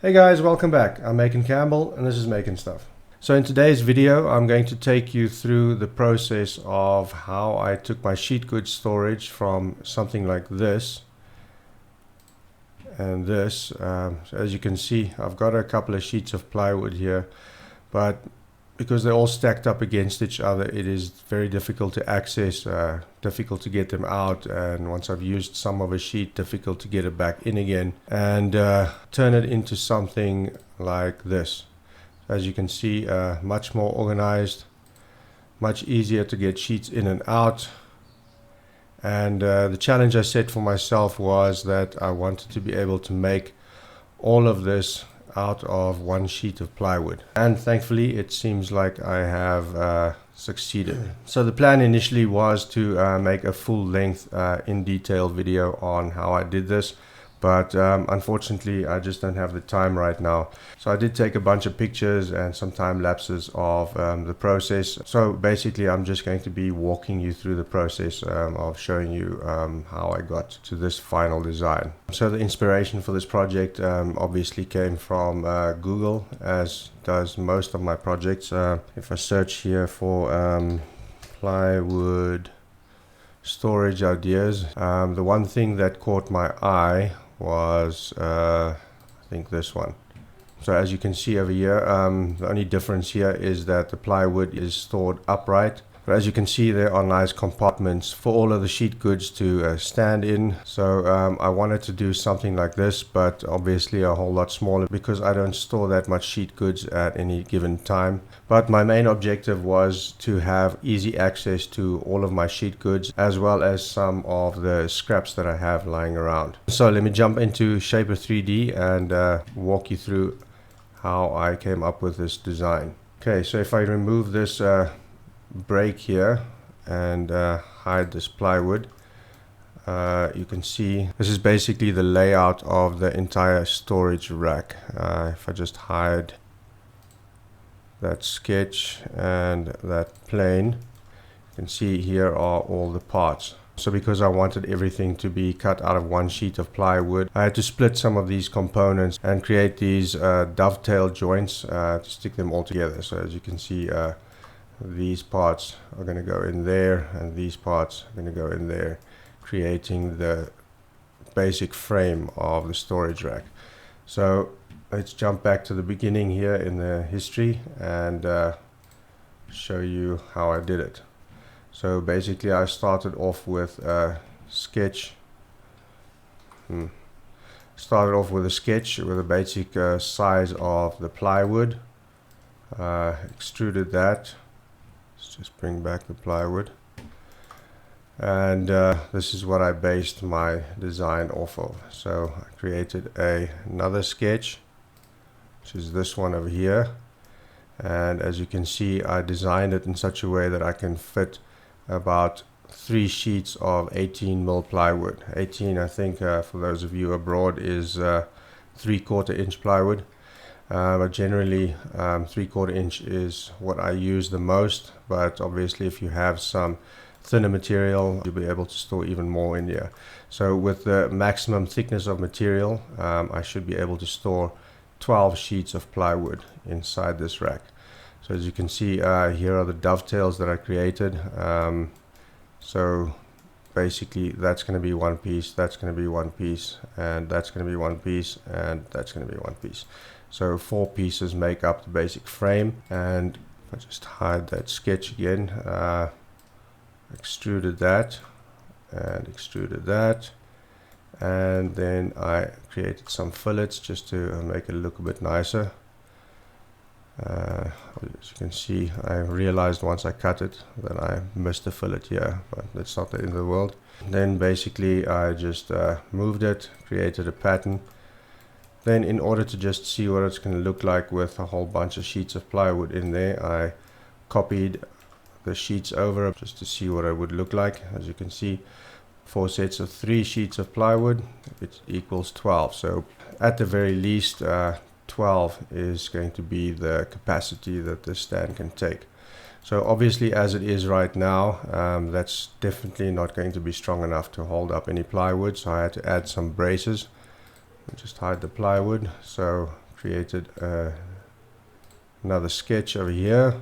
Hey guys, welcome back. I'm Macon Campbell and this is Macon Stuff. So in today's video I'm going to take you through the process of how I took my sheet goods storage from something like this and this. So as you can see, I've got a couple of sheets of plywood here, but because they're all stacked up against each other, it is very difficult to access, difficult to get them out, and once I've used some of a sheet, difficult to get it back in again and turn it into something like this. As you can see, much more organized, much easier to get sheets in and out. And the challenge I set for myself was that I wanted to be able to make all of this out of one sheet of plywood, and thankfully it seems like I have succeeded. So the plan initially was to make a full-length in detail video on how I did this, but unfortunately I just don't have the time right now. So I did take a bunch of pictures and some time lapses of the process. So basically I'm just going to be walking you through the process of showing you how I got to this final design. So the inspiration for this project obviously came from Google, as does most of my projects. If I search here for plywood storage ideas, the one thing that caught my eye was I think this one. So as you can see over here, the only difference here is that the plywood is stored upright. But as you can see, there are nice compartments for all of the sheet goods to stand in. So I wanted to do something like this, but obviously a whole lot smaller because I don't store that much sheet goods at any given time. But my main objective was to have easy access to all of my sheet goods, as well as some of the scraps that I have lying around. So let me jump into Shaper 3D and walk you through how I came up with this design. Okay, so if I remove this break here and hide this plywood, you can see this is basically the layout of the entire storage rack. If I just hide that sketch and that plane, you can see here are all the parts. So because I wanted everything to be cut out of one sheet of plywood, I had to split some of these components and create these dovetail joints to stick them all together. So as you can see, these parts are going to go in there and these parts are going to go in there, creating the basic frame of the storage rack. So let's jump back to the beginning here in the history and show you how I did it. So basically I started off with a sketch. Started off with a sketch with a basic size of the plywood. Extruded that. Let's just bring back the plywood. And this is what I based my design off of. So I created another sketch, which is this one over here. And as you can see, I designed it in such a way that I can fit about 3 sheets of 18mm plywood. 18, I think, for those of you abroad, is 3/4 inch plywood. But generally 3/4 inch is what I use the most, but obviously if you have some thinner material, you'll be able to store even more in here. So with the maximum thickness of material, I should be able to store 12 sheets of plywood inside this rack. So as you can see, here are the dovetails that I created. So basically that's going to be one piece, that's going to be one piece, and that's going to be one piece, and that's going to be one piece. So 4 pieces make up the basic frame. And if I just hide that sketch again, extruded that and extruded that, and then I created some fillets just to make it look a bit nicer. As you can see, I realized once I cut it that I missed a fillet here, but that's not the end of the world. Then basically I just moved it, created a pattern. Then in order to just see what it's going to look like with a whole bunch of sheets of plywood in there, I copied the sheets over just to see what it would look like. As you can see, 4 sets of 3 sheets of plywood, it equals 12. So at the very least, 12 is going to be the capacity that this stand can take. So obviously as it is right now, that's definitely not going to be strong enough to hold up any plywood, so I had to add some braces. Just hide the plywood. So created another sketch over here,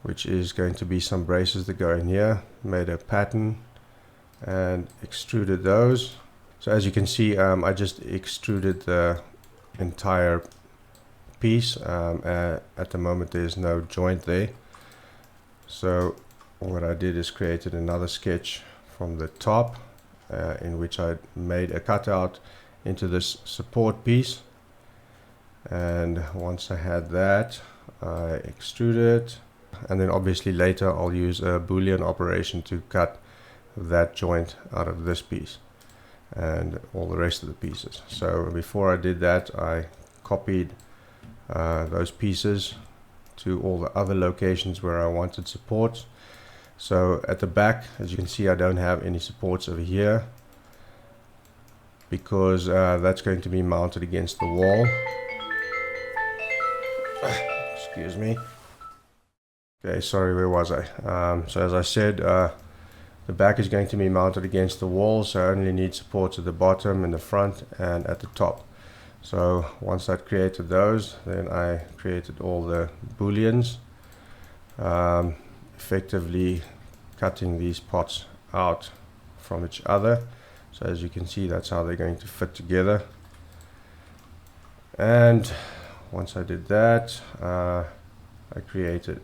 which is going to be some braces that go in here. Made a pattern and extruded those. So as you can see, I just extruded the entire piece. At the moment there's no joint there, so what I did is created another sketch from the top, in which I made a cutout into this support piece, and once I had that, I extruded it, and then obviously later I'll use a Boolean operation to cut that joint out of this piece and all the rest of the pieces. So before I did that, I copied those pieces to all the other locations where I wanted support. So at the back, as you can see, I don't have any supports over here because that's going to be mounted against the wall. Excuse me. Okay, sorry, where was I? So as I said, the back is going to be mounted against the wall, so I only need supports at the bottom, in the front, and at the top. So once I created those, then I created all the booleans, effectively cutting these parts out from each other. So as you can see, that's how they're going to fit together. And once I did that, I created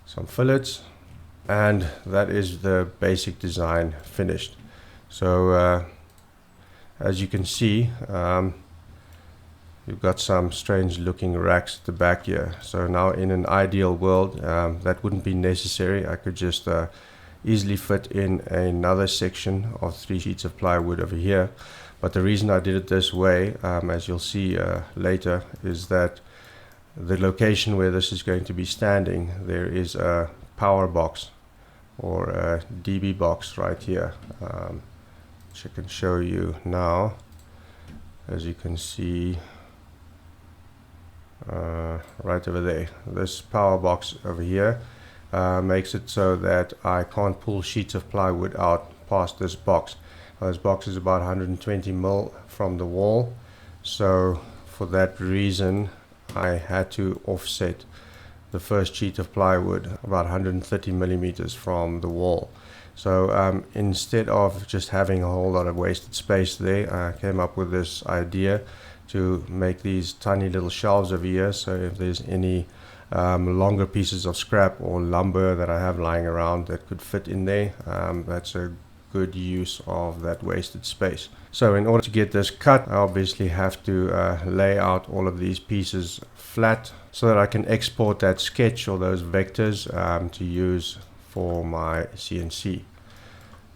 some fillets, and that is the basic design finished. So as you can see, you've got some strange looking racks at the back here. So now in an ideal world, that wouldn't be necessary. I could just easily fit in another section of 3 sheets of plywood over here. But the reason I did it this way, as you'll see later, is that the location where this is going to be standing, there is a power box or a DB box right here, which I can show you now. As you can see, right over there, this power box over here makes it so that I can't pull sheets of plywood out past this box. Now, this box is about 120 mil from the wall, so for that reason I had to offset the first sheet of plywood about 130 millimeters from the wall. So instead of just having a whole lot of wasted space there, I came up with this idea to make these tiny little shelves over here, so if there's any longer pieces of scrap or lumber that I have lying around that could fit in there, that's a good use of that wasted space. So in order to get this cut, I obviously have to lay out all of these pieces flat so that I can export that sketch or those vectors to use for my CNC.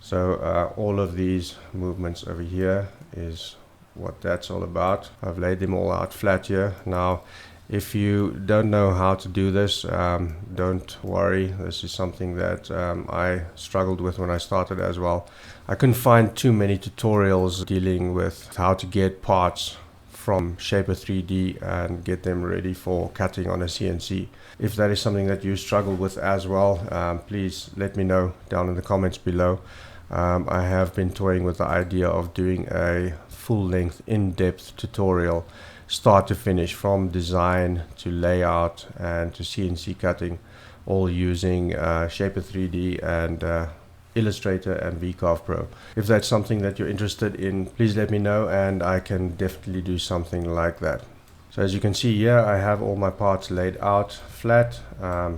So all of these movements over here is what that's all about. I've laid them all out flat here. Now if you don't know how to do this, don't worry. This is something that I struggled with when I started as well. I couldn't find too many tutorials dealing with how to get parts from Shaper 3D and get them ready for cutting on a CNC. If that is something that you struggle with as well, please let me know down in the comments below. I have been toying with the idea of doing a full-length, in-depth tutorial, start to finish, from design to layout and to CNC cutting, all using Shaper 3D and Illustrator and VCarve Pro. If that's something that you're interested in, please let me know and I can definitely do something like that. So as you can see here, I have all my parts laid out flat,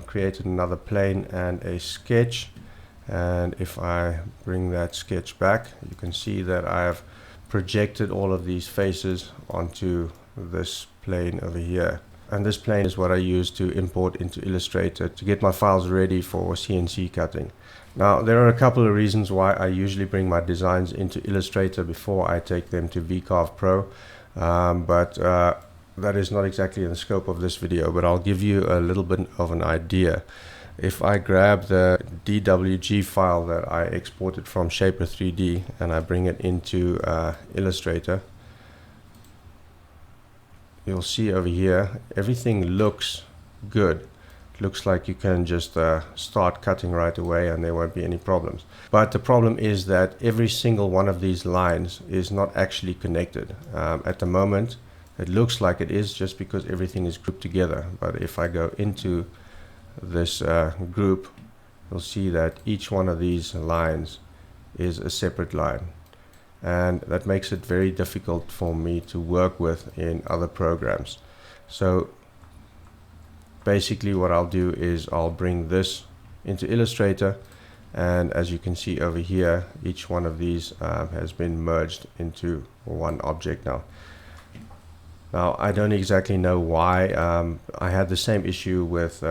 created another plane and a sketch, and if I bring that sketch back, you can see that I have projected all of these faces onto this plane over here, and this plane is what I use to import into Illustrator to get my files ready for CNC cutting. Now there are a couple of reasons why I usually bring my designs into Illustrator before I take them to VCarve Pro, but that is not exactly in the scope of this video, but I'll give you a little bit of an idea. If I grab the DWG file that I exported from Shaper 3D and I bring it into Illustrator, you'll see over here everything looks good. It looks like you can just start cutting right away and there won't be any problems. But the problem is that every single one of these lines is not actually connected. At the moment It looks like it is just because everything is grouped together, but if I go into this group, you'll see that each one of these lines is a separate line, and that makes it very difficult for me to work with in other programs. So basically what I'll do is I'll bring this into Illustrator, and as you can see over here, each one of these has been merged into one object now. Now I don't exactly know why. I had the same issue with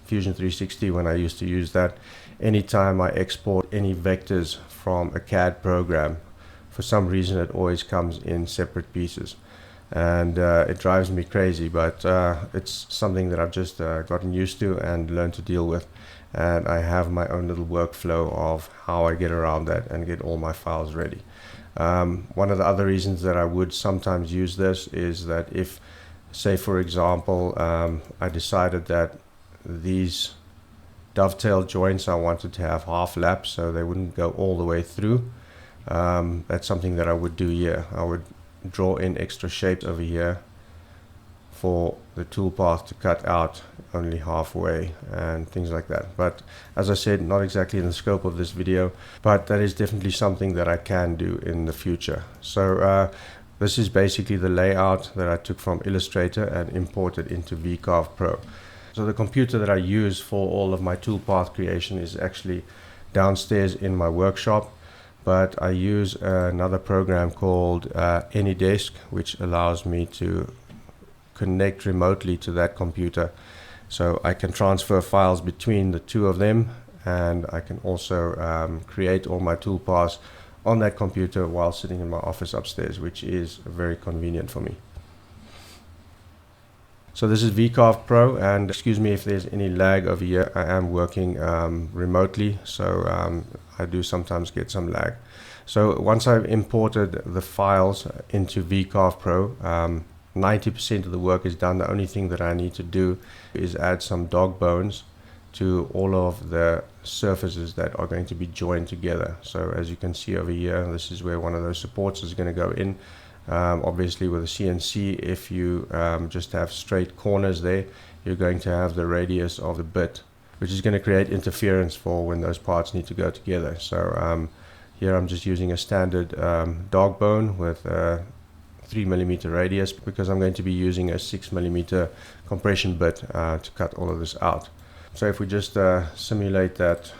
Fusion 360 when I used to use that. Anytime I export any vectors from a CAD program, for some reason it always comes in separate pieces, and it drives me crazy, but it's something that I've just gotten used to and learned to deal with, and I have my own little workflow of how I get around that and get all my files ready. One of the other reasons that I would sometimes use this is that if, say for example, I decided that these dovetail joints I wanted to have half laps so they wouldn't go all the way through, that's something that I would do here. I would draw in extra shapes over here for the toolpath to cut out only halfway and things like that. But as I said, not exactly in the scope of this video, but that is definitely something that I can do in the future. So this is basically the layout that I took from Illustrator and imported into VCarve Pro. So the computer that I use for all of my toolpath creation is actually downstairs in my workshop, but I use another program called AnyDesk, which allows me to connect remotely to that computer, so I can transfer files between the two of them, and I can also create all my toolpaths on that computer while sitting in my office upstairs, which is very convenient for me. So this is VCarve Pro, and excuse me if there's any lag over here. I am working remotely, so I do sometimes get some lag. So once I've imported the files into VCarve Pro, 90% of the work is done. The only thing that I need to do is add some dog bones to all of the surfaces that are going to be joined together. So as you can see over here, this is where one of those supports is going to go in. Obviously with a CNC, if you just have straight corners there, you're going to have the radius of the bit, which is going to create interference for when those parts need to go together. So here I'm just using a standard dog bone with 3mm radius, because I'm going to be using a 6mm compression bit to cut all of this out. So if we just simulate that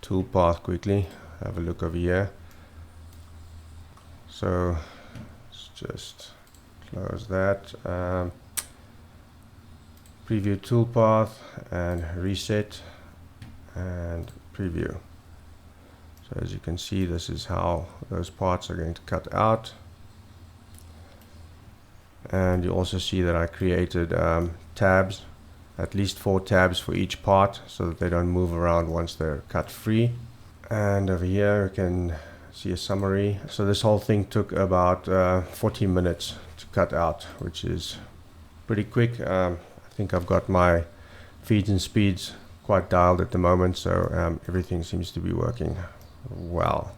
toolpath quickly, have a look over here. So let's just close that, preview toolpath and reset and preview. So as you can see, this is how those parts are going to cut out. And you also see that I created tabs, at least 4 tabs for each part, so that they don't move around once they're cut free. And over here you can see a summary. So this whole thing took about 40 minutes to cut out, which is pretty quick. I think I've got my feeds and speeds quite dialed at the moment, so everything seems to be working well.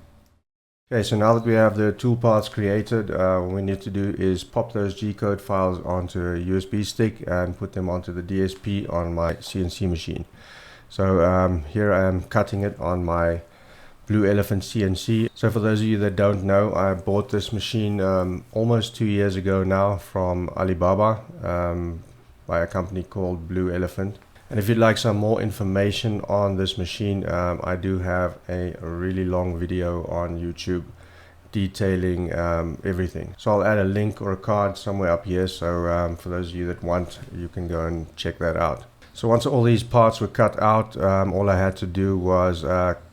Okay, so now that we have the toolpaths created, what we need to do is pop those G-code files onto a USB stick and put them onto the DSP on my CNC machine. So here I am cutting it on my Blue Elephant CNC. So for those of you that don't know, I bought this machine almost 2 years ago now from Alibaba by a company called Blue Elephant. And if you'd like some more information on this machine, I do have a really long video on YouTube detailing everything. So I'll add a link or a card somewhere up here, so for those of you that want, you can go and check that out. So once all these parts were cut out, all I had to do was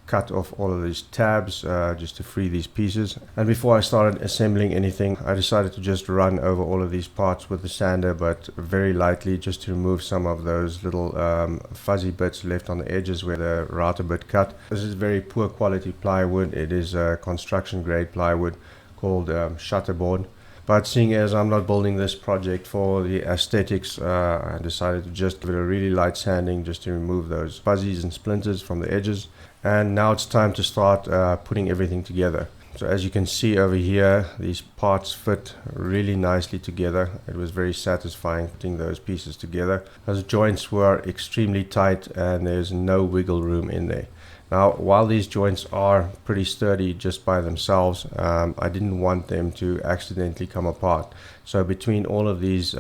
cut off all of these tabs just to free these pieces. And before I started assembling anything, I decided to just run over all of these parts with the sander, but very lightly, just to remove some of those little fuzzy bits left on the edges where the router bit cut. This is very poor quality plywood. It is construction grade plywood called shutterboard. But seeing as I'm not building this project for the aesthetics, I decided to just give it a really light sanding just to remove those fuzzies and splinters from the edges. And now it's time to start putting everything together. So as you can see over here, these parts fit really nicely together. It was very satisfying putting those pieces together. Those joints were extremely tight and there's no wiggle room in there. Now, while these joints are pretty sturdy just by themselves, I didn't want them to accidentally come apart. So between all of these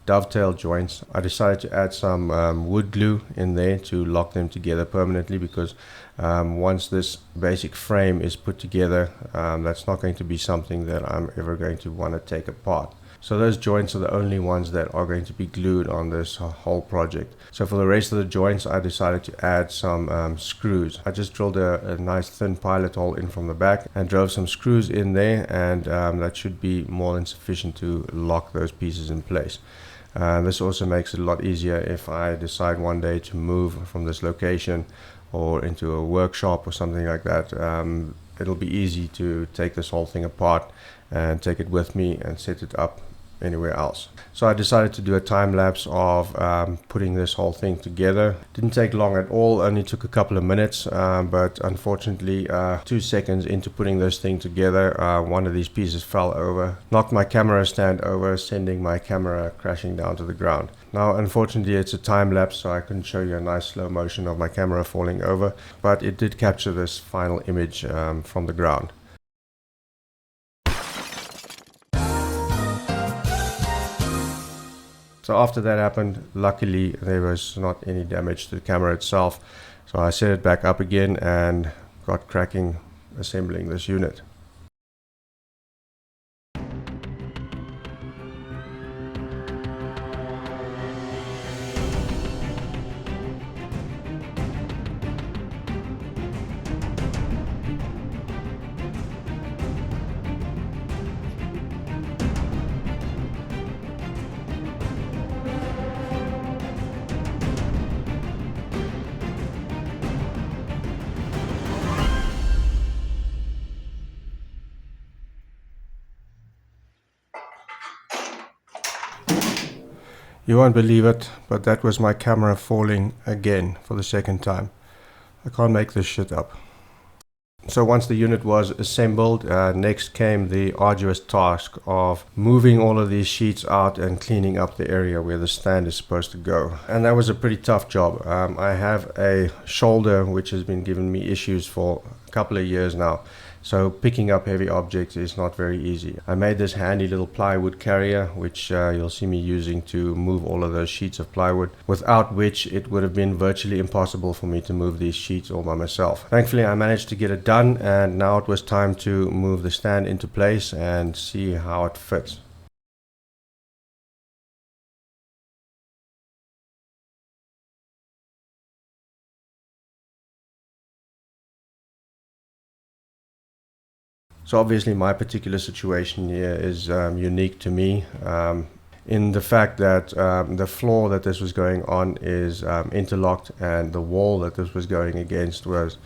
dovetail joints, I decided to add some wood glue in there to lock them together permanently, because once this basic frame is put together, that's not going to be something that I'm ever going to want to take apart. So those joints are the only ones that are going to be glued on this whole project. So for the rest of the joints, I decided to add some screws. I just drilled a nice thin pilot hole in from the back and drove some screws in there, and that should be more than sufficient to lock those pieces in place. This also makes it a lot easier if I decide one day to move from this location or into a workshop or something like that. It'll be easy to take this whole thing apart and take it with me and set it up anywhere else. So I decided to do a time lapse of putting this whole thing together. Didn't take long at all, only took a couple of minutes, but unfortunately 2 seconds into putting this thing together, one of these pieces fell over, knocked my camera stand over, sending my camera crashing down to the ground. Now unfortunately it's a time lapse, so I couldn't show you a nice slow motion of my camera falling over, but it did capture this final image from the ground. So after that happened, luckily there was not any damage to the camera itself. So I set it back up again and got cracking assembling this unit. You won't believe it, but that was my camera falling again for the second time. I can't make this shit up. So once the unit was assembled, next came the arduous task of moving all of these sheets out and cleaning up the area where the stand is supposed to go. And that was a pretty tough job. I have a shoulder which has been giving me issues for a couple of years now. So picking up heavy objects is not very easy. I made this handy little plywood carrier, which you'll see me using to move all of those sheets of plywood, without which it would have been virtually impossible for me to move these sheets all by myself. Thankfully, I managed to get it done, and now it was time to move the stand into place and see how it fits. So obviously my particular situation here is unique to me in the fact that the floor that this was going on is interlocked, and the wall that this was going against was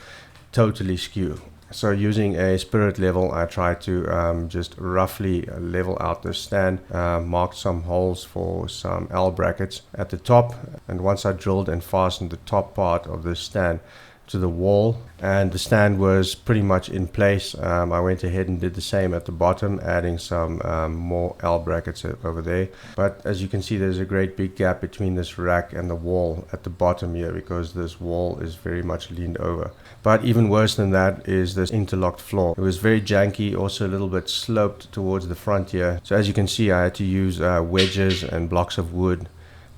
totally skew. So using a spirit level, I tried to just roughly level out the stand, marked some holes for some L brackets at the top, and once I drilled and fastened the top part of the stand to the wall and the stand was pretty much in place, I went ahead and did the same at the bottom, adding some more L brackets over there. But as you can see, there's a great big gap between this rack and the wall at the bottom here, because this wall is very much leaned over. But even worse than that is this interlocked floor. It was very janky, also a little bit sloped towards the front here. So as you can see, I had to use wedges and blocks of wood,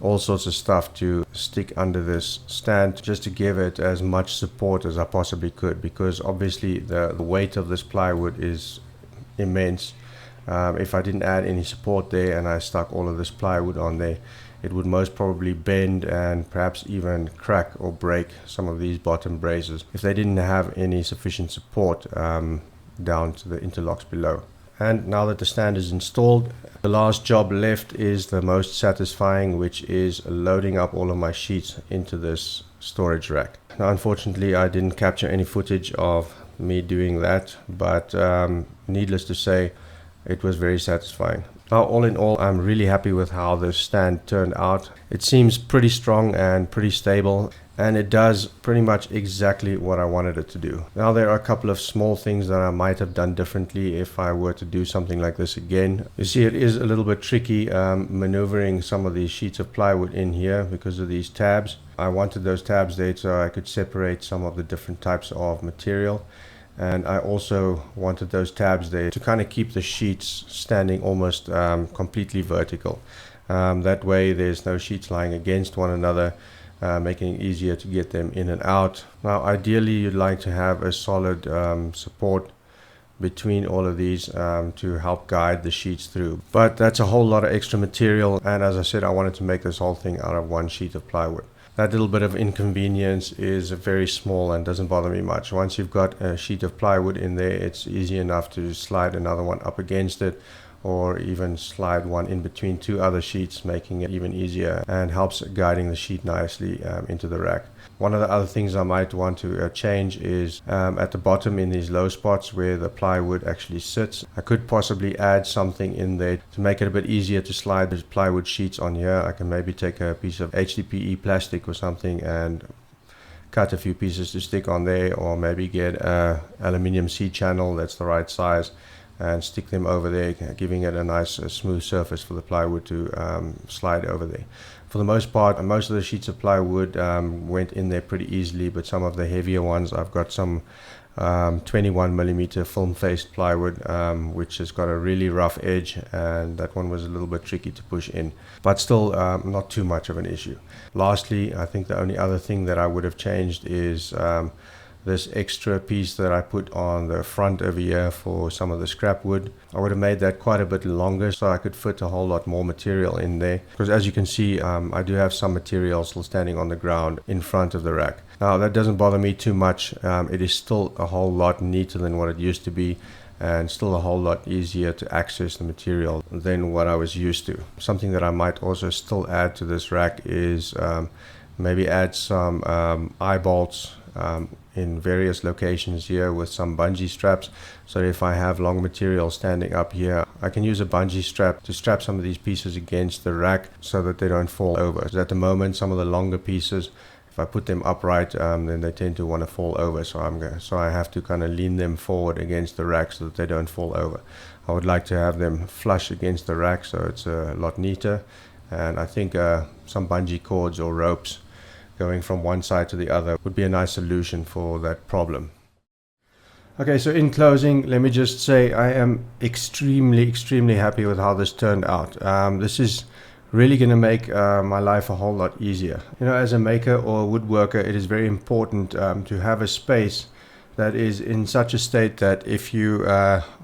all sorts of stuff to stick under this stand, just to give it as much support as I possibly could, because obviously the weight of this plywood is immense. If I didn't add any support there and I stuck all of this plywood on there, it would most probably bend and perhaps even crack or break some of these bottom braces if they didn't have any sufficient support down to the interlocks below. And now that the stand is installed, the last job left is the most satisfying, which is loading up all of my sheets into this storage rack. Now unfortunately I didn't capture any footage of me doing that, but needless to say, it was very satisfying. Now all in all, I'm really happy with how this stand turned out. It seems pretty strong and pretty stable, and it does pretty much exactly what I wanted it to do. Now there are a couple of small things that I might have done differently if I were to do something like this again. You see, it is a little bit tricky maneuvering some of these sheets of plywood in here because of these tabs. I wanted those tabs there so I could separate some of the different types of material. And I also wanted those tabs there to kind of keep the sheets standing almost completely vertical. That way there's no sheets lying against one another, making it easier to get them in and out. Now ideally you'd like to have a solid support between all of these to help guide the sheets through. But that's a whole lot of extra material, and as I said, I wanted to make this whole thing out of one sheet of plywood. That little bit of inconvenience is very small and doesn't bother me much. Once you've got a sheet of plywood in there, it's easy enough to slide another one up against it, or even slide one in between two other sheets, making it even easier and helps guiding the sheet nicely into the rack. One of the other things I might want to change is at the bottom in these low spots where the plywood actually sits. I could possibly add something in there to make it a bit easier to slide the plywood sheets on here. I can maybe take a piece of HDPE plastic or something and cut a few pieces to stick on there, or maybe get a aluminium C-channel that's the right size and stick them over there, giving it a nice smooth surface for the plywood to slide over there. For the most part, most of the sheets of plywood went in there pretty easily, but some of the heavier ones, I've got some 21mm film-faced plywood, which has got a really rough edge, and that one was a little bit tricky to push in, but still not too much of an issue. Lastly, I think the only other thing that I would have changed is this extra piece that I put on the front over here for some of the scrap wood. I would have made that quite a bit longer so I could fit a whole lot more material in there, because as you can see, I do have some material still standing on the ground in front of the rack. Now that doesn't bother me too much. It is still a whole lot neater than what it used to be, and still a whole lot easier to access the material than what I was used to. Something that I might also still add to this rack is maybe add some eye bolts in various locations here with some bungee straps, so if I have long material standing up here, I can use a bungee strap to strap some of these pieces against the rack so that they don't fall over. Because at the moment, some of the longer pieces, if I put them upright, then they tend to want to fall over, so I have to kind of lean them forward against the rack so that they don't fall over. I would like to have them flush against the rack so it's a lot neater, and I think some bungee cords or ropes going from one side to the other would be a nice solution for that problem. Okay, so in closing, let me just say I am extremely happy with how this turned out. This is really going to make my life a whole lot easier. You know, as a maker or a woodworker, it is very important to have a space that is in such a state that if you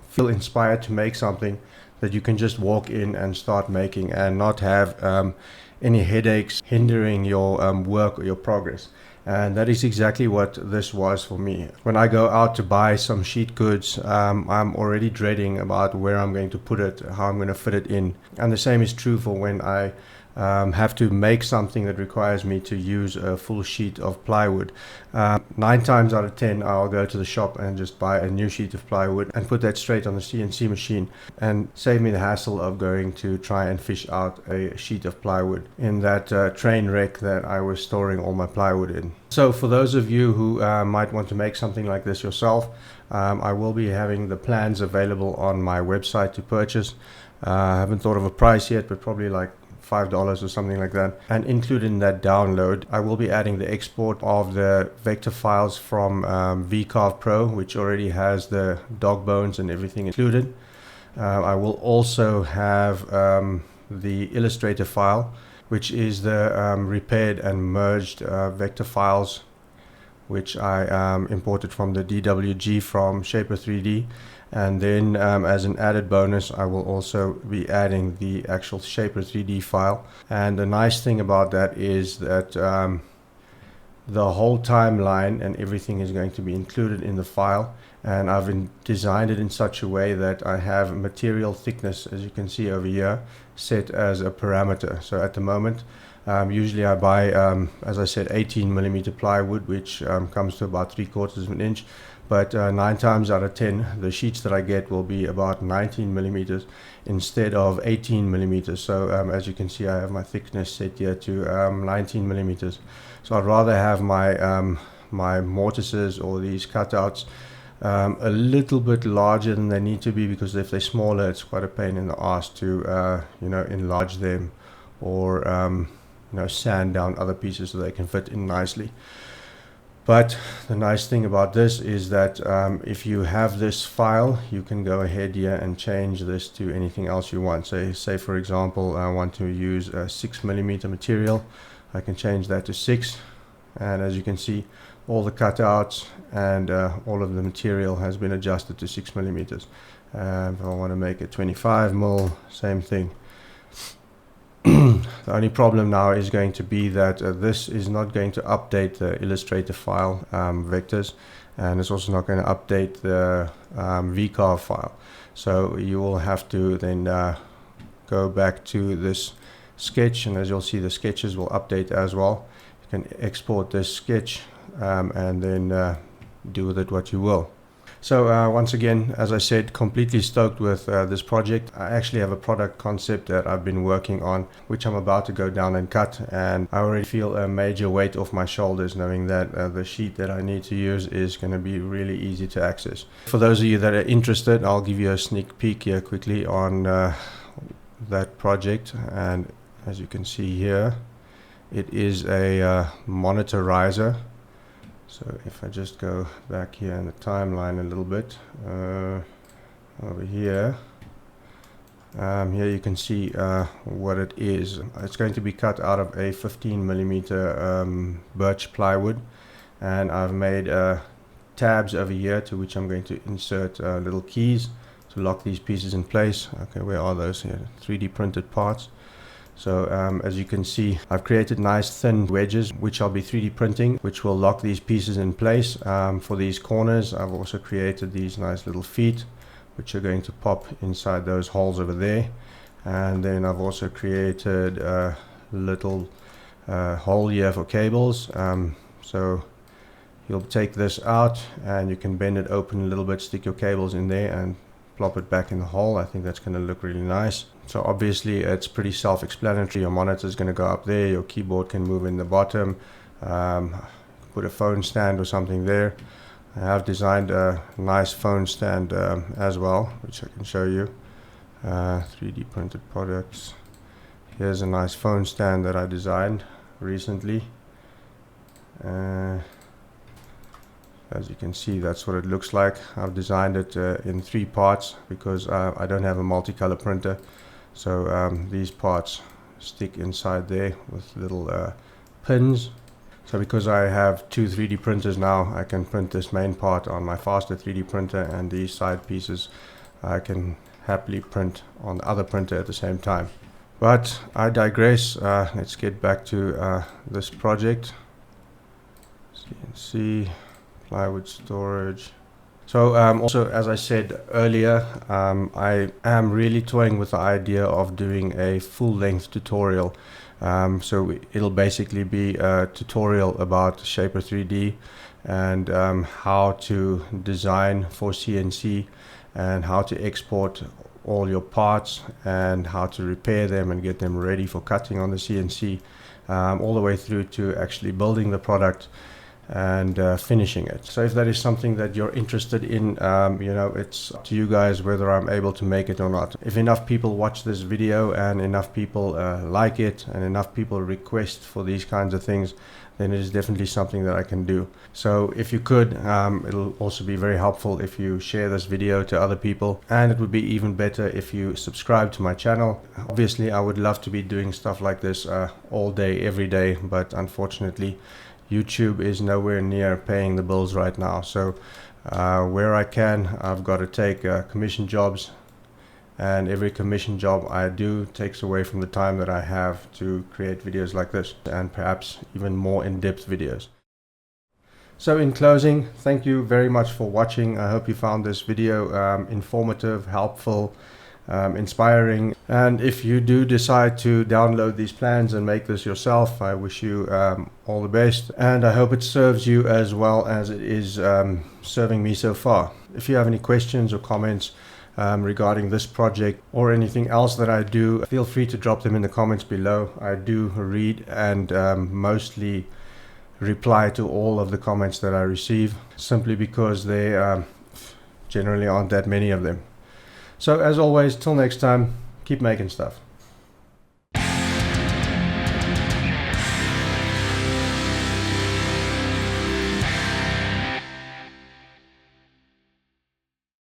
feel inspired to make something, that you can just walk in and start making and not have any headaches hindering your work or your progress. And that is exactly what this was for me. When I go out to buy some sheet goods, I'm already dreading about where I'm going to put it, how I'm going to fit it in. And the same is true for when I have to make something that requires me to use a full sheet of plywood. 9 times out of 10 I'll go to the shop and just buy a new sheet of plywood and put that straight on the CNC machine, and save me the hassle of going to try and fish out a sheet of plywood in that train wreck that I was storing all my plywood in. So for those of you who might want to make something like this yourself, I will be having the plans available on my website to purchase. I haven't thought of a price yet, but probably like $5 or something like that. And included in that download, I will be adding the export of the vector files from VCarve Pro, which already has the dog bones and everything included. I will also have the Illustrator file, which is the repaired and merged vector files, which I imported from the DWG from Shaper 3D. And then as an added bonus, I will also be adding the actual Shaper 3D file. And the nice thing about that is that the whole timeline and everything is going to be included in the file. And I've designed it in such a way that I have material thickness, as you can see over here, set as a parameter. So at the moment, usually I buy, as I said, 18mm plywood, which comes to about 3/4 of an inch. but 9 times out of 10 the sheets that I get will be about 19 millimeters instead of 18 millimeters. So as you can see, I have my thickness set here to 19 millimeters. So I'd rather have my mortises or these cutouts a little bit larger than they need to be, because if they're smaller, it's quite a pain in the ass to enlarge them or sand down other pieces so they can fit in nicely. But the nice thing about this is that if you have this file, you can go ahead here and change this to anything else you want. Say for example, I want to use a 6 millimeter material. I can change that to 6, and as you can see, all the cutouts and all of the material has been adjusted to 6 millimeters. If I want to make it 25 mil, same thing. The only problem now is going to be that this is not going to update the Illustrator file vectors, and it's also not going to update the VCarve file. So you will have to then go back to this sketch, and as you'll see, the sketches will update as well. You can export this sketch and then do with it what you will. So once again, as I said, completely stoked with this project. I actually have a product concept that I've been working on, which I'm about to go down and cut, and I already feel a major weight off my shoulders knowing that the sheet that I need to use is going to be really easy to access. For those of you that are interested, I'll give you a sneak peek here quickly on that project. And as you can see here, it is a monitor riser. So if I just go back here in the timeline a little bit, over here, here you can see what it is. It's going to be cut out of a 15 millimeter birch plywood, and I've made tabs over here to which I'm going to insert little keys to lock these pieces in place. Okay, where are those here? 3D printed parts. So as you can see, I've created nice thin wedges which I'll be 3D printing, which will lock these pieces in place. For these corners, I've also created these nice little feet which are going to pop inside those holes over there. And then I've also created a little hole here for cables. So you'll take this out and you can bend it open a little bit, stick your cables in there and plop it back in the hole. I think that's going to look really nice. So obviously it's pretty self-explanatory. Your monitor is going to go up there, your keyboard can move in the bottom, put a phone stand or something there. I have designed a nice phone stand as well, which I can show you. 3D printed products. Here's a nice phone stand that I designed recently. As you can see, that's what it looks like. I've designed it in 3 parts because I don't have a multicolor printer. So these parts stick inside there with little pins. So because I have 2 3D printers now, I can print this main part on my faster 3D printer, and these side pieces I can happily print on the other printer at the same time. But I digress. Let's get back to this project. CNC. Plywood storage. So also, as I said earlier, I am really toying with the idea of doing a full-length tutorial. So it'll basically be a tutorial about Shaper 3D and how to design for CNC and how to export all your parts and how to repair them and get them ready for cutting on the CNC, all the way through to actually building the product and finishing it. So if that is something that you're interested in, it's up to you guys whether I'm able to make it or not. If enough people watch this video and enough people like it and enough people request for these kinds of things, then it is definitely something that I can do. So if you could, it'll also be very helpful if you share this video to other people, and it would be even better if you subscribe to my channel. Obviously I would love to be doing stuff like this all day, every day, but unfortunately YouTube is nowhere near paying the bills right now. So where I can, I've got to take commission jobs, and every commission job I do takes away from the time that I have to create videos like this, and perhaps even more in-depth videos. So in closing, thank you very much for watching. I hope you found this video informative, helpful, inspiring. And if you do decide to download these plans and make this yourself, I wish you all the best, and I hope it serves you as well as it is serving me so far. If you have any questions or comments regarding this project or anything else that I do, feel free to drop them in the comments below. I do read and mostly reply to all of the comments that I receive, simply because there generally aren't that many of them. So as always, till next time, keep making stuff.